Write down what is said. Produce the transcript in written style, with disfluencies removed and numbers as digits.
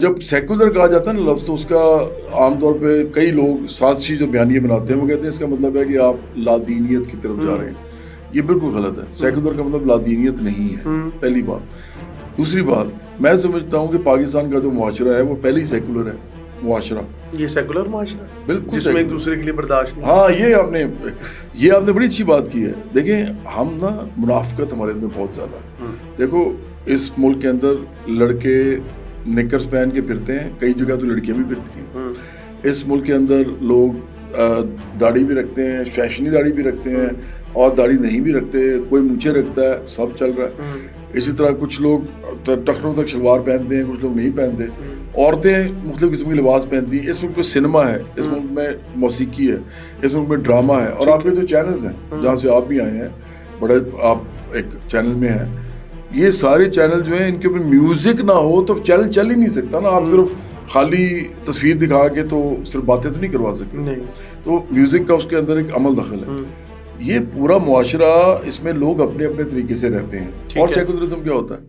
جب سیکولر کہا جاتا ہے نا لفظ، تو اس کا عام طور پہ کئی لوگ سازشی جو بیانیے بناتے ہیں وہ کہتے ہیں اس کا مطلب ہے کہ آپ لادینیت کی طرف جا رہے ہیں. یہ بالکل غلط ہے. سیکولر کا مطلب لادینیت نہیں ہے، پہلی بات. دوسری بات، میں سمجھتا ہوں کہ پاکستان کا جو معاشرہ ہے وہ پہلے ہی سیکولر ہے معاشرہ. یہ سیکولر معاشرہ ہے بالکل جس میں ایک دوسرے کے لیے برداشت نہیں. ہاں، یہ آپ نے بڑی اچھی بات کی ہے. دیکھیں، ہم نا منافقت ہمارے اندر بہت زیادہ ہے. دیکھو، اس ملک کے اندر لڑکے نکرز پہن کے پھرتے ہیں، کئی جگہ تو لڑکیاں بھی پھرتی ہیں. اس ملک کے اندر لوگ داڑھی بھی رکھتے ہیں، فیشنی داڑھی بھی رکھتے ہیں، اور داڑھی نہیں بھی رکھتے، کوئی مونچھیں رکھتا ہے، سب چل رہا ہے. اسی طرح کچھ لوگ ٹخنوں تک شلوار پہنتے ہیں، کچھ لوگ نہیں پہنتے. عورتیں مختلف قسم کے لباس پہنتی ہیں. اس ملک میں سنیما ہے، اس ملک میں موسیقی ہے، اس ملک میں ڈرامہ ہے. اور آپ کے جو چینلز ہیں جہاں سے آپ بھی آئے ہیں، بڑے آپ ایک چینل میں ہیں، یہ سارے چینل جو ہیں ان کے اوپر میوزک نہ ہو تو چینل چل ہی نہیں سکتا نا. آپ صرف خالی تصویر دکھا کے تو صرف باتیں تو نہیں کروا سکتے. تو میوزک کا اس کے اندر ایک عمل دخل ہے. یہ پورا معاشرہ، اس میں لوگ اپنے اپنے طریقے سے رہتے ہیں. اور سیکولرزم کیا ہوتا ہے؟